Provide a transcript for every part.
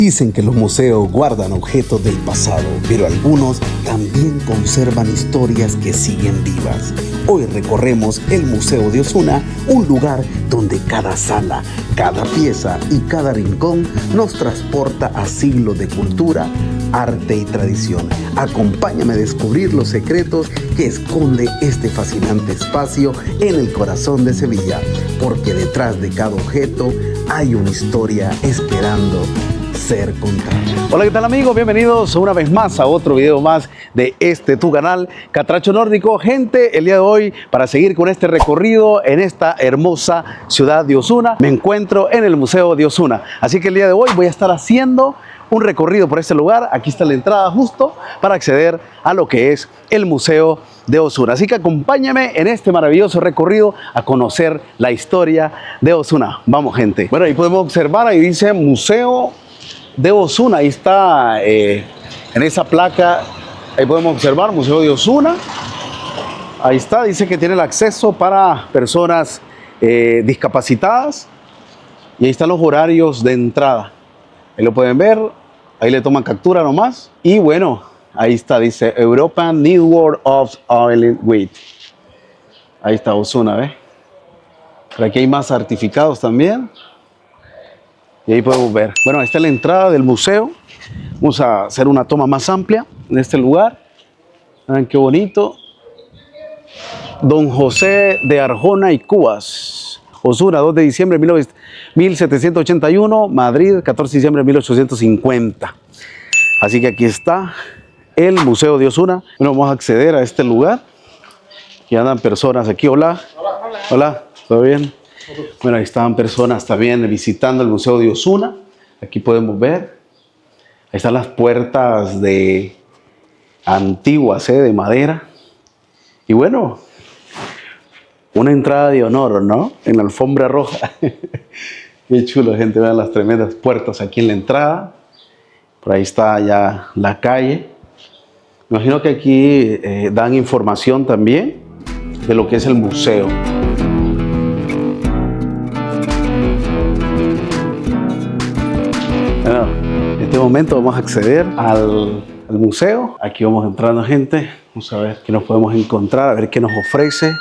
Dicen que los museos guardan objetos del pasado, pero algunos también conservan historias que siguen vivas. Hoy recorremos el Museo de Osuna, un lugar donde cada sala, cada pieza y cada rincón nos transporta a siglos de cultura, arte y tradición. Acompáñame a descubrir los secretos que esconde este fascinante espacio en el corazón de Sevilla, porque detrás de cada objeto hay una historia esperando ser contada. Hola, ¿qué tal amigos? Bienvenidos una vez más a otro video más de tu canal Catracho Nórdico. Gente, el día de hoy, para seguir con este recorrido en esta hermosa ciudad de Osuna, me encuentro en el Museo de Osuna. Así que el día de hoy voy a estar haciendo un recorrido por este lugar. Aquí está la entrada justo para acceder a lo que es el Museo de Osuna. Así que acompáñame en este maravilloso recorrido a conocer la historia de Osuna. Vamos, gente. Bueno, ahí podemos observar, ahí dice Museo de Osuna. Ahí está, en esa placa, ahí podemos observar Museo de Osuna. Ahí está, dice que tiene el acceso para personas discapacitadas. Y ahí están los horarios de entrada. Ahí lo pueden ver, ahí le toman captura nomás. Y bueno, ahí está, dice European Network of Island With. Ahí está Osuna, ¿ves? Por aquí hay más certificados también. Y ahí podemos ver. Bueno, ahí está la entrada del museo. Vamos a hacer una toma más amplia en este lugar. Vean qué bonito. Don José de Arjona y Cubas. Osuna, 2 de diciembre de 1781. Madrid, 14 de diciembre de 1850. Así que aquí está el Museo de Osuna. Bueno, vamos a acceder a este lugar. Aquí andan personas aquí. Hola. Hola. Hola. ¿Todo bien? Bueno, ahí estaban personas también visitando el Museo de Osuna. Aquí podemos ver. Ahí están las puertas antiguas, de madera. Y bueno, una entrada de honor, ¿no? En la alfombra roja. Qué chulo, gente. Vean las tremendas puertas aquí en la entrada. Por ahí está ya la calle. Me imagino que aquí dan información también de lo que es el museo. Bueno, en este momento vamos a acceder al museo. Aquí vamos entrando, gente. Vamos a ver qué nos podemos encontrar, a ver qué nos ofrece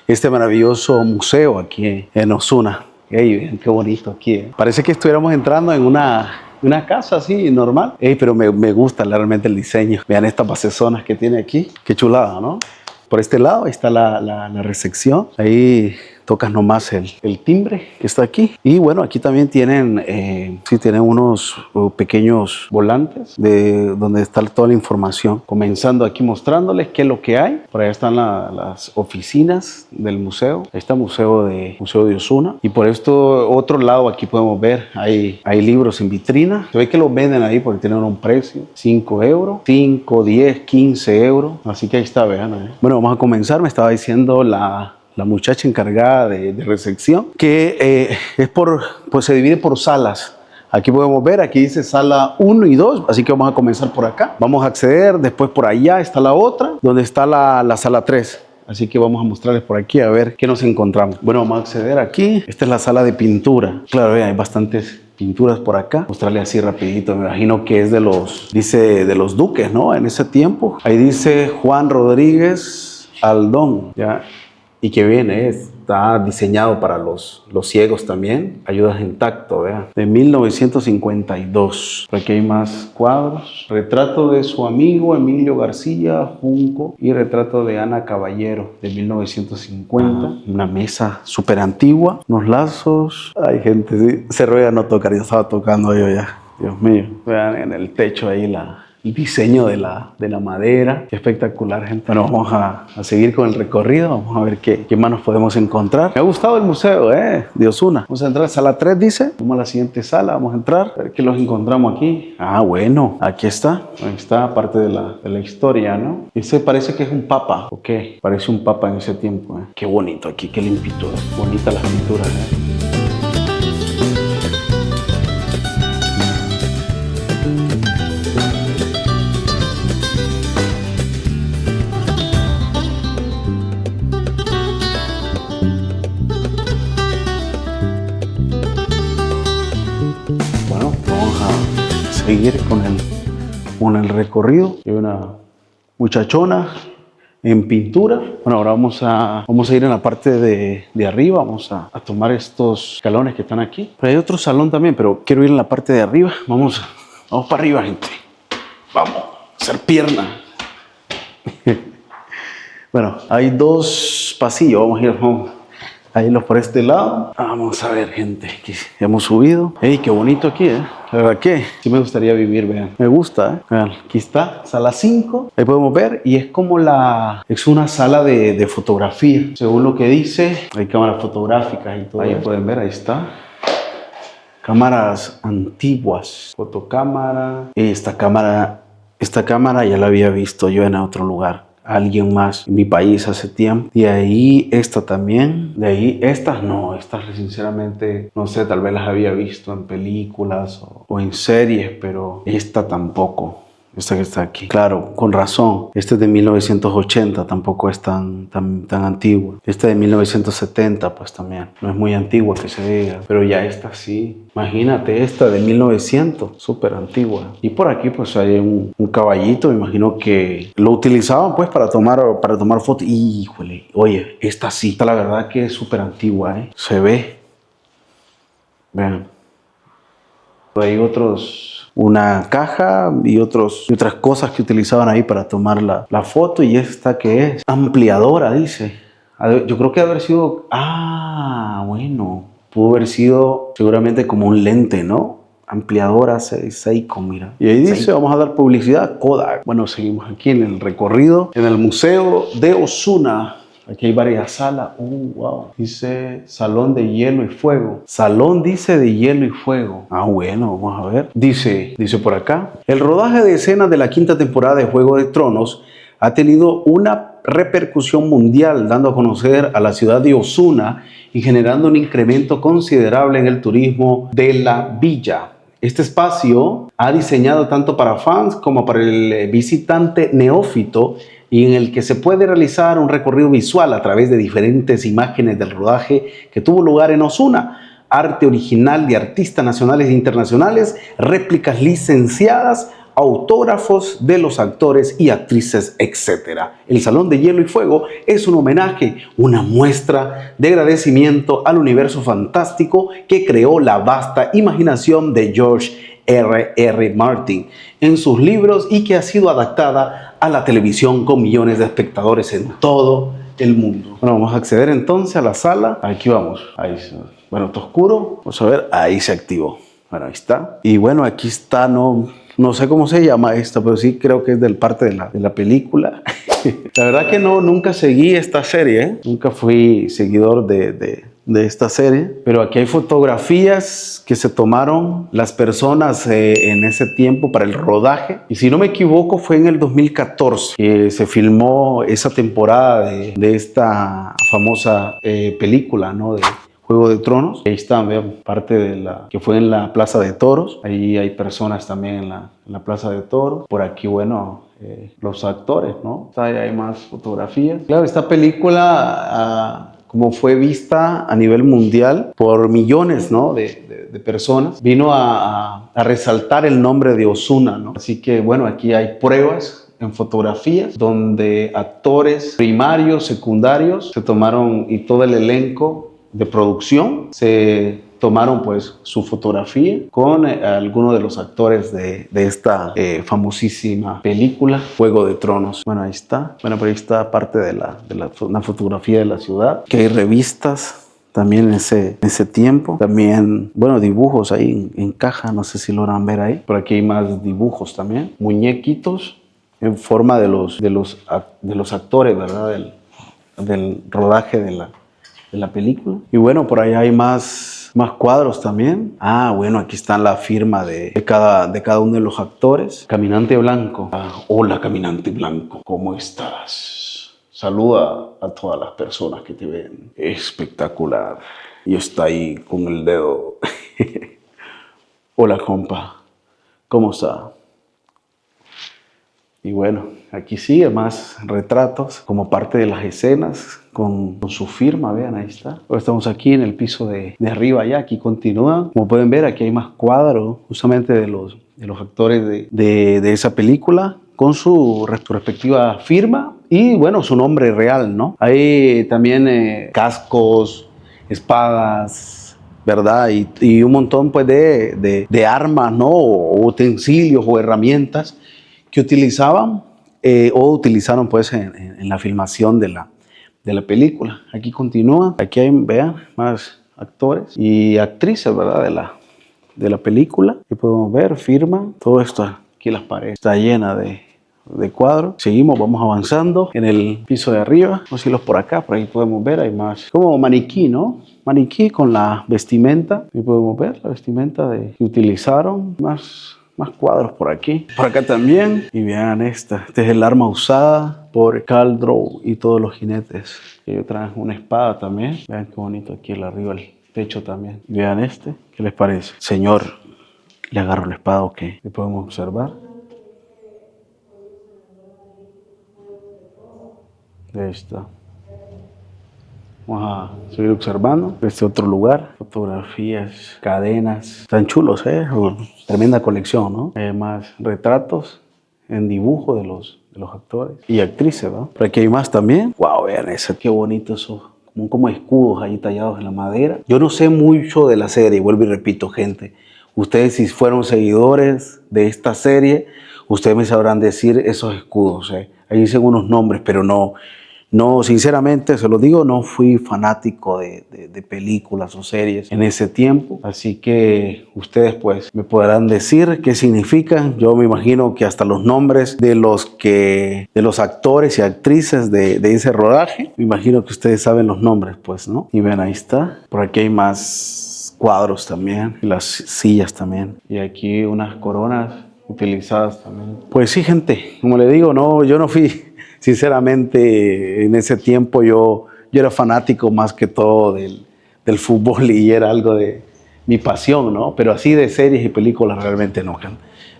este maravilloso museo aquí en Osuna. Hey, vean qué bonito aquí. Parece que estuviéramos entrando en una casa así, normal. Hey, pero me gusta realmente el diseño. Vean estas basezonas que tiene aquí. Qué chulada, ¿no? Por este lado ahí está la recepción. Ahí tocas nomás el timbre que está aquí. Y bueno, aquí también tienen, tienen unos pequeños volantes de donde está toda la información. Comenzando aquí mostrándoles qué es lo que hay. Por allá están las oficinas del museo. Ahí está Museo de Osuna. Y por esto otro lado aquí podemos ver, hay libros en vitrina. Se ve que los venden ahí porque tienen un precio. 5 euros, 5, 10, 15 euros. Así que ahí está, vean. Bueno, vamos a comenzar. Me estaba diciendo la muchacha encargada de recepción que pues se divide por salas. Aquí podemos ver, aquí dice sala 1 y 2, así que vamos a comenzar por acá. Vamos a acceder, después por allá está la otra, donde está la sala 3. Así que vamos a mostrarles por aquí a ver qué nos encontramos. Bueno, vamos a acceder aquí. Esta es la sala de pintura. Claro, vean, hay bastantes pinturas por acá. Mostrarles así rapidito. Me imagino que es de los duques, ¿no? En ese tiempo. Ahí dice Juan Rodríguez Aldón, ¿ya? Y que viene, está diseñado para los ciegos también. Ayudas en tacto, vean. De 1952. Por aquí hay más cuadros. Retrato de su amigo Emilio García Junco y retrato de Ana Caballero de 1950. Una mesa súper antigua. Unos lazos. Ay, gente, sí. Se ruega no tocar. Ya estaba tocando yo ya. Dios mío. Vean en el techo ahí el diseño de la madera. Qué espectacular, gente. Bueno, vamos a seguir con el recorrido. Vamos a ver qué más nos podemos encontrar. Me ha gustado el museo de Osuna. Vamos a entrar a sala 3, dice. Vamos a la siguiente sala. Vamos a entrar. A ver qué los encontramos aquí. Ah, bueno. Aquí está. Ahí está parte de la historia, ¿no? Ese parece que es un papa. Ok. Parece un papa en ese tiempo. Qué bonito aquí. Qué limpito. Bonitas las pinturas, seguir con el recorrido. Hay una muchachona en pintura. Bueno, ahora vamos a ir en la parte de arriba. Vamos a tomar estos escalones que están aquí. Pero hay otro salón también, pero quiero ir en la parte de arriba. Vamos para arriba, gente. Vamos a hacer pierna. Bueno, hay dos pasillos. Vamos a irlos por este lado. Vamos a ver, gente. Aquí hemos subido. ¡Ey, qué bonito aquí, eh! La verdad que sí me gustaría vivir, vean. Me gusta, ¿eh? Vean, aquí está, sala 5. Ahí podemos ver. Y es como es una sala de fotografía. Según lo que dice, hay cámaras fotográficas y todo. Ahí pueden ver, ahí está. Cámaras antiguas. Fotocámara. Esta cámara ya la había visto yo en otro lugar. Alguien más en mi país hace tiempo. Y ahí esta también. De ahí estas no. Estas sinceramente no sé, tal vez las había visto en películas o en series, pero esta tampoco. Esta que está aquí. Claro, con razón. Este es de 1980, tampoco es tan antigua. Esta de 1970, pues también. No es muy antigua que se diga. Pero ya esta sí. Imagínate, esta de 1900, súper antigua. Y por aquí pues hay un caballito, me imagino que lo utilizaban pues para tomar fotos. Híjole, oye, esta sí. Esta la verdad que es súper antigua, ¿eh? Se ve. Vean. Hay una caja y otras cosas que utilizaban ahí para tomar la foto. Y esta que es ampliadora, dice. Yo creo que debe haber sido, bueno, pudo haber sido seguramente como un lente, ¿no? Ampliadora Seiko, mira. Y ahí dice, vamos a dar publicidad, Kodak. Bueno, seguimos aquí en el recorrido, en el Museo de Osuna. Aquí hay varias salas. Wow. Dice Salón de Hielo y Fuego. Salón dice de Hielo y Fuego. Bueno, vamos a ver. Dice por acá. El rodaje de escenas de la 5ª temporada de Juego de Tronos ha tenido una repercusión mundial, dando a conocer a la ciudad de Osuna y generando un incremento considerable en el turismo de la villa. Este espacio ha diseñado tanto para fans como para el visitante neófito, y en el que se puede realizar un recorrido visual a través de diferentes imágenes del rodaje que tuvo lugar en Osuna, arte original de artistas nacionales e internacionales, réplicas licenciadas, autógrafos de los actores y actrices, etc. El Salón de Hielo y Fuego es un homenaje, una muestra de agradecimiento al universo fantástico que creó la vasta imaginación de George R.R. Martin en sus libros y que ha sido adaptada a la televisión con millones de espectadores en todo el mundo. Bueno, vamos a acceder entonces a la sala. Aquí vamos. Bueno, está oscuro. Vamos a ver. Ahí se activó. Bueno, ahí está. Y bueno, aquí está, no sé cómo se llama esta, pero sí creo que es del parte de la película. La verdad que nunca seguí esta serie, ¿eh? Nunca fui seguidor de esta serie, pero aquí hay fotografías que se tomaron las personas en ese tiempo para el rodaje, y si no me equivoco fue en el 2014 que se filmó esa temporada de esta famosa película, ¿no? De Juego de Tronos. Ahí está, vean, parte de que fue en la Plaza de Toros. Ahí hay personas también en la Plaza de Toros. Por aquí, bueno, los actores, ¿no? Ahí hay más fotografías. Claro, esta película como fue vista a nivel mundial por millones, ¿no? de personas, vino a resaltar el nombre de Osuna, ¿no? Así que bueno, aquí hay pruebas en fotografías donde actores primarios, secundarios se tomaron, y todo el elenco de producción se tomaron pues su fotografía con algunos de los actores de esta famosísima película Juego de Tronos. Bueno, ahí está. Bueno, pero ahí está parte de una fotografía de la ciudad, que hay revistas también en ese tiempo. También, bueno, dibujos ahí en caja, no sé si logran ver ahí. Por aquí hay más dibujos también. Muñequitos en forma de los actores, ¿verdad? Del rodaje de la película. Y bueno, por ahí hay más cuadros también. Bueno, aquí está la firma de cada uno de los actores. Caminante Blanco. Hola, Caminante Blanco, ¿cómo estás? Saluda a todas las personas que te ven. Espectacular. Y está ahí con el dedo. Hola, compa, ¿cómo está? Y bueno, aquí sigue más retratos como parte de las escenas con su firma, vean, ahí está. Ahora estamos aquí en el piso de arriba ya, aquí continúa. Como pueden ver, aquí hay más cuadros justamente de los actores de esa película con su respectiva firma y bueno, su nombre real, ¿no? Hay también cascos, espadas, ¿verdad? Y un montón pues de armas, ¿no? O utensilios o herramientas que utilizaban o utilizaron pues en la filmación de la película. Aquí continúa, aquí hay, vean, más actores y actrices, ¿verdad? De la película. Aquí podemos ver, firma, todo esto aquí las paredes está llena de cuadros. Seguimos, vamos avanzando en el piso de arriba. Vamos a irlos por acá, por ahí podemos ver, hay más como maniquí, ¿no? Maniquí con la vestimenta. Aquí podemos ver la vestimenta que utilizaron. Más cuadros por aquí. Por acá también. Y vean esta. Este es el arma usada por Khal Drogo y todos los jinetes. Ellos traen una espada también. Vean qué bonito aquí arriba el techo también. Y vean este. ¿Qué les parece? Señor, le agarro la espada, ¿ok? ¿Le podemos observar? Ahí está. Vamos a seguir observando este otro lugar. Fotografías, cadenas. Están chulos, ¿eh? Tremenda colección, ¿no? Más retratos en dibujo de los actores y actrices, ¿no? Por aquí hay más también. Wow, vean eso. Qué bonito eso. Como escudos ahí tallados en la madera. Yo no sé mucho de la serie, vuelvo y repito, gente. Ustedes si fueron seguidores de esta serie, ustedes me sabrán decir esos escudos, ¿eh? Ahí dicen unos nombres, pero no, sinceramente, se lo digo, no fui fanático de películas o series en ese tiempo. Así que ustedes pues me podrán decir qué significan. Yo me imagino que hasta los nombres de los actores y actrices de ese rodaje, me imagino que ustedes saben los nombres, pues, ¿no? Y ven, ahí está. Por aquí hay más cuadros también, y las sillas también. Y aquí unas coronas utilizadas también. Pues sí, gente, como le digo, yo no fui... Sinceramente, en ese tiempo yo era fanático más que todo del fútbol y era algo de mi pasión, ¿no? Pero así de series y películas realmente no.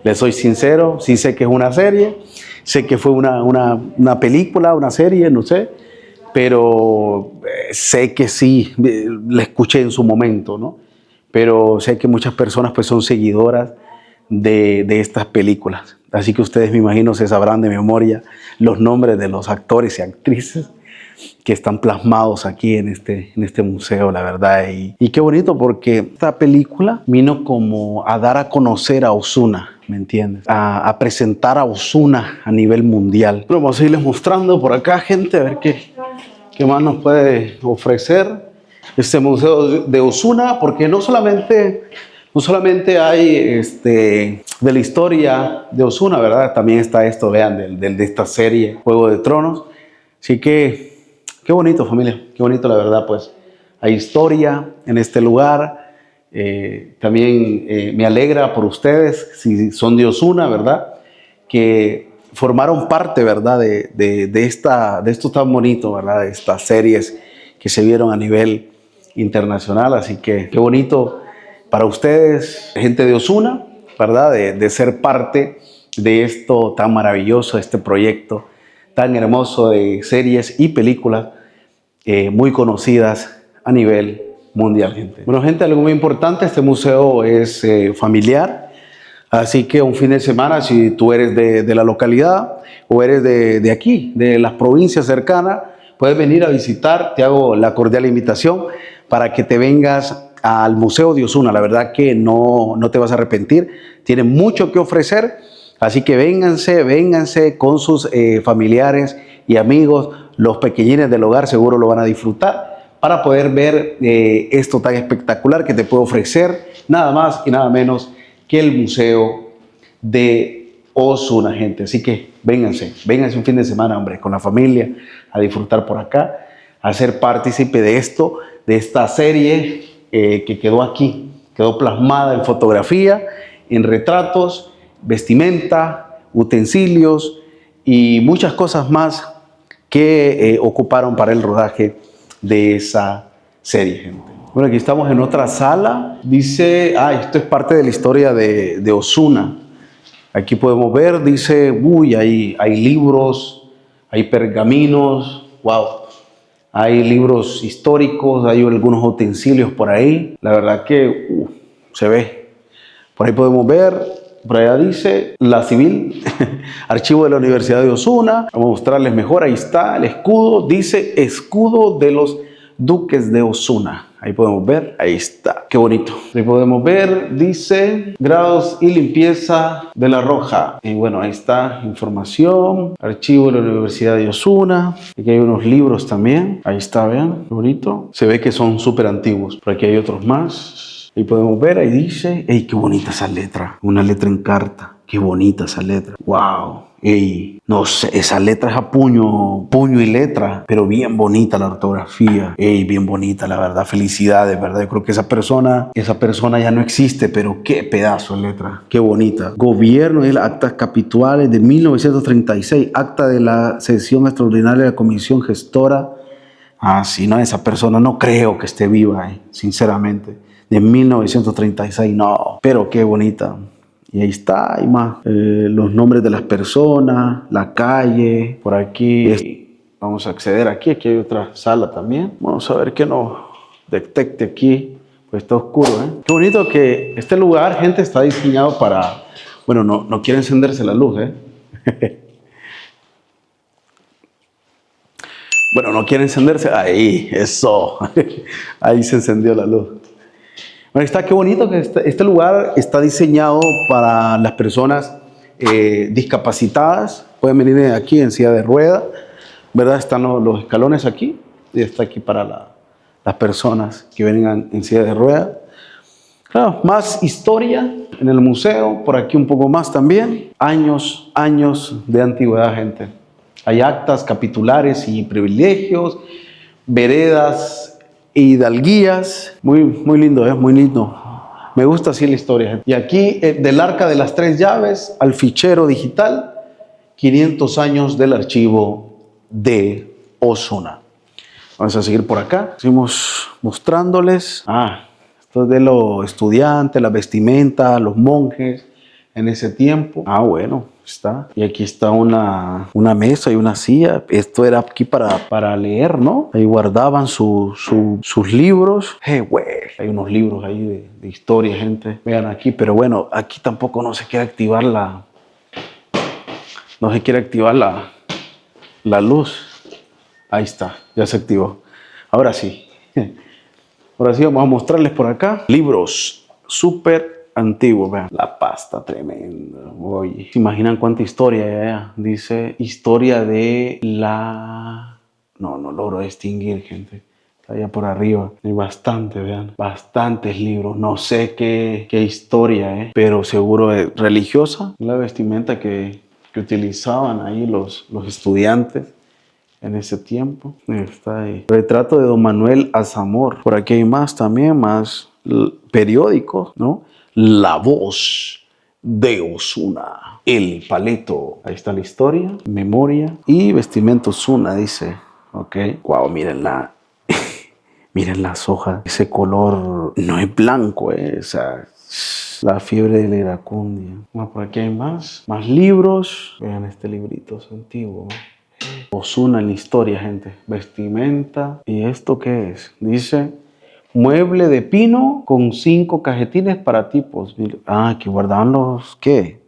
Les soy sincero, sí sé que es una serie, sé que fue una película, una serie, no sé, pero sé que sí, la escuché en su momento, ¿no? Pero sé que muchas personas pues son seguidoras de estas películas. Así que ustedes me imagino se sabrán de memoria los nombres de los actores y actrices que están plasmados aquí en este museo, la verdad. Y qué bonito porque esta película vino como a dar a conocer a Ozuna, ¿me entiendes? A presentar a Ozuna a nivel mundial. Bueno, vamos a irles mostrando por acá, gente, a ver qué más nos puede ofrecer este museo de Ozuna, porque no solamente hay de la historia de Ozuna, ¿verdad? También está esto, vean, de esta serie Juego de Tronos. Así que, qué bonito, familia, qué bonito, la verdad, pues. Hay historia en este lugar. También me alegra por ustedes, si son de Ozuna, ¿verdad? Que formaron parte, ¿verdad? De esto tan bonito, ¿verdad? De estas series que se vieron a nivel internacional. Así que, qué bonito para ustedes, gente de Ozuna, ¿verdad? De ser parte de esto tan maravilloso, este proyecto tan hermoso de series y películas muy conocidas a nivel mundial, gente. Bueno, gente, algo muy importante, este museo es familiar, así que un fin de semana, si tú eres de la localidad o eres de aquí, de las provincias cercanas, puedes venir a visitar. Te hago la cordial invitación para que te vengas al Museo de Ozuna. La verdad que no te vas a arrepentir, tiene mucho que ofrecer, así que vénganse con sus familiares y amigos, los pequeñines del hogar seguro lo van a disfrutar, para poder ver esto tan espectacular que te puede ofrecer nada más y nada menos que el Museo de Ozuna, gente. Así que vénganse un fin de semana, hombre, con la familia, a disfrutar por acá, a ser partícipe de esto, de esta serie que quedó aquí, quedó plasmada en fotografía, en retratos, vestimenta, utensilios y muchas cosas más que ocuparon para el rodaje de esa serie, gente. Bueno, aquí estamos en otra sala. Dice, esto es parte de la historia de Ozuna. Aquí podemos ver, dice, uy, hay libros, hay pergaminos, wow. Hay libros históricos, hay algunos utensilios por ahí. La verdad que se ve. Por ahí podemos ver, por allá dice la civil, archivo de la Universidad de Osuna. Vamos a mostrarles mejor, ahí está el escudo, dice escudo de los duques de Osuna. Ahí podemos ver, ahí está, qué bonito. Ahí podemos ver, dice grados y limpieza de la Roja. Y bueno, ahí está información, archivo de la Universidad de Osuna. Aquí hay unos libros también, ahí está, vean, qué bonito. Se ve que son súper antiguos, por aquí hay otros más. Ahí podemos ver, ahí dice, ¡ey, qué bonita esa letra! Una letra en carta, qué bonita esa letra. ¡Wow! Ey, no sé, esa letra es a puño y letra, pero bien bonita la ortografía. Ey, bien bonita, la verdad, felicidades, ¿verdad? Yo creo que esa persona ya no existe, pero qué pedazo de letra, qué bonita. Gobierno y las actas capituales de 1936, acta de la sesión extraordinaria de la comisión gestora. Ah, sí, no, esa persona no creo que esté viva, sinceramente. De 1936, no, pero qué bonita. Y ahí está, hay más. Los nombres de las personas, la calle, por aquí. Vamos a acceder aquí hay otra sala también. Vamos a ver qué nos detecte aquí. Pues está oscuro, ¿eh? Qué bonito que este lugar, gente, está diseñado para... Bueno, no quiere encenderse la luz, ¿eh? Bueno, no quiere encenderse. Ahí, eso. Ahí se encendió la luz. Bueno, está qué bonito que este lugar está diseñado para las personas discapacitadas. Pueden venir aquí en silla de rueda, ¿verdad? Están los escalones aquí y está aquí para las personas que vengan en silla de rueda. Claro, más historia en el museo, por aquí un poco más también. Años de antigüedad, gente. Hay actas capitulares y privilegios, veredas e hidalguías. Muy lindo, muy lindo. Me gusta así la historia. Y aquí, del Arca de las Tres Llaves al fichero digital, 500 años del archivo de Osuna. Vamos a seguir por acá. Seguimos mostrándoles. Esto es de los estudiantes, la vestimenta, los monjes en ese tiempo. Bueno, está. Y aquí está una mesa y una silla. Esto era aquí para leer, ¿no? Ahí guardaban sus libros. Güey. Hay unos libros ahí de historia, gente. Vean aquí, pero bueno, aquí tampoco no se quiere activar la luz. Ahí está, ya se activó. Ahora sí. Ahora sí vamos a mostrarles por acá libros súper antiguos. Vean, la pasta tremenda. Oye, ¿se imaginan cuánta historia hay allá? Dice historia de la... No logro distinguir, gente. Está allá por arriba. Hay bastante, vean. Bastantes libros. No sé qué historia, pero seguro es religiosa. La vestimenta que utilizaban ahí los estudiantes en ese tiempo. Está ahí. Retrato de don Manuel Azamor. Por aquí hay más también, más periódicos, ¿no? La Voz de Osuna. El Paleto. Ahí está la historia, memoria y vestimenta Osuna, dice. Ok. Wow, mírenla. Miren las hojas. Ese color no es blanco, O sea, la fiebre de la iracundia. Bueno, por aquí hay más libros. Vean este librito, es antiguo. Osuna en la historia, gente. Vestimenta. ¿Y esto qué es? Dice, mueble de pino con 5 cajetines para tipos. Que guardaban los, ¿qué?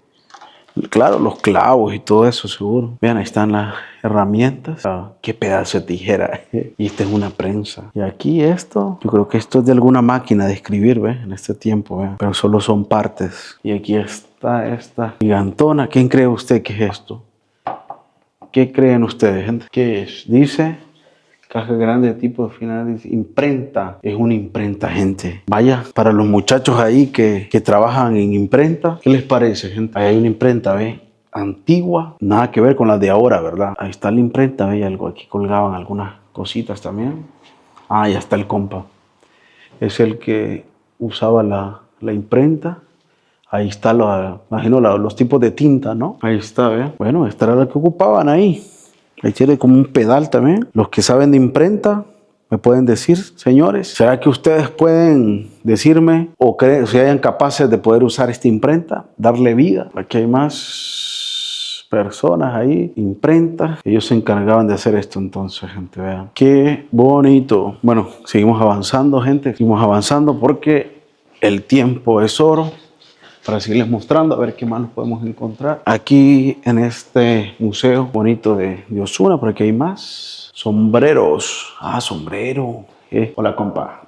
Claro, los clavos y todo eso, seguro. Vean, ahí están las herramientas. Qué pedazo de tijera. Y esta es una prensa. Y aquí esto, yo creo que esto es de alguna máquina de escribir, ¿ves? En este tiempo, ¿ves? Pero solo son partes. Y aquí está esta gigantona. ¿Quién cree usted que es esto? ¿Qué creen ustedes, gente? ¿Qué es? Dice, caja grande de tipo de final, dice, imprenta. Es una imprenta, gente. Vaya, para los muchachos ahí que trabajan en imprenta, ¿qué les parece, gente? Ahí hay una imprenta, ¿ve? Antigua, nada que ver con las de ahora, ¿verdad? Ahí está la imprenta, ¿ve? Algo aquí colgaban algunas cositas también. Ya está el compa. Es el que usaba la imprenta. Ahí está, imagino, los tipos de tinta, ¿no? Ahí está, ¿ve? Bueno, esta era la que ocupaban ahí. Ahí tiene como un pedal también. Los que saben de imprenta ¿Me pueden decir, señores? ¿Será que ustedes pueden decirme o si hayan capaces de poder usar esta imprenta, darle vida? Aquí hay más personas ahí, imprenta. Ellos se encargaban de hacer esto entonces, gente, vean. Qué bonito. Bueno, seguimos avanzando, gente. Seguimos avanzando porque el tiempo es oro. Para seguirles mostrando, a ver qué más nos podemos encontrar. Aquí en este museo bonito de Osuna, por aquí hay más. Sombreros. Ah, sombrero. Hola, compa.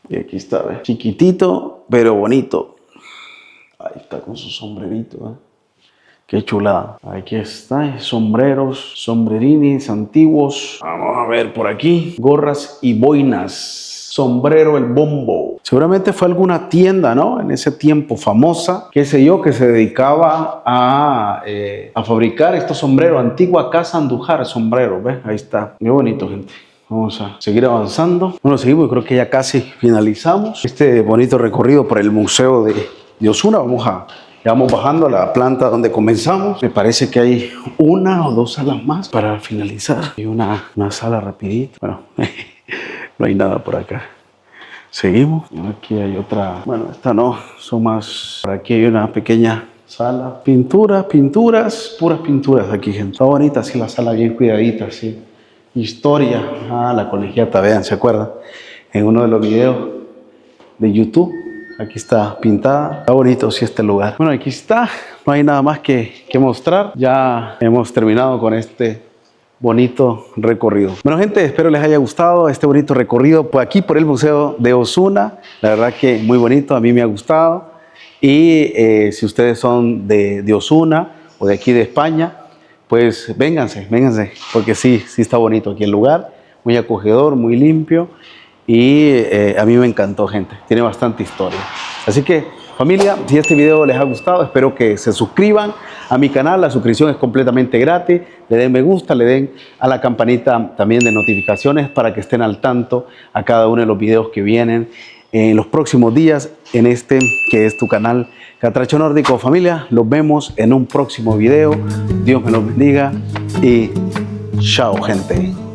Y aquí está, ¿ves? Chiquitito, pero bonito. Ahí está con su sombrerito, Qué chulada. Aquí está, sombreros, sombrerines antiguos. Vamos a ver por aquí. Gorras y boinas. Sombrero El Bombo. Seguramente fue alguna tienda, ¿no? En ese tiempo famosa, qué sé yo, que se dedicaba a fabricar estos sombreros. Antigua Casa Andújar Sombrero, ¿ves? Ahí está. Qué bonito, gente. Vamos a seguir avanzando. Bueno, seguimos, creo que ya casi finalizamos este bonito recorrido por el Museo de Osuna. Ya vamos bajando a la planta donde comenzamos. Me parece que hay una o dos salas más para finalizar. Hay una sala rapidito. Bueno, no hay nada por acá. Seguimos. Aquí hay otra. Bueno, esta no. Son más. Por aquí hay una pequeña sala. Pinturas, puras pinturas aquí, gente. Está bonita, así la sala bien cuidadita, sí. Historia. Ah, la colegiata, vean, ¿se acuerdan? En uno de los videos de YouTube. Aquí está pintada. Está bonito, sí, este lugar. Bueno, aquí está. No hay nada más que mostrar. Ya hemos terminado con este bonito recorrido. Bueno, gente, espero les haya gustado este bonito recorrido por aquí, por el Museo de Osuna. La verdad que muy bonito, a mí me ha gustado. Y si ustedes son de Osuna o de aquí de España, pues vénganse, porque sí está bonito aquí el lugar. Muy acogedor, muy limpio. Y a mí me encantó, gente. Tiene bastante historia. Así que, familia, si este video les ha gustado, espero que se suscriban a mi canal. La suscripción es completamente gratis. Le den me gusta, le den a la campanita también de notificaciones para que estén al tanto a cada uno de los videos que vienen en los próximos días en este que es tu canal Catracho Nórdico. Familia, los vemos en un próximo video. Dios me los bendiga y chao, gente.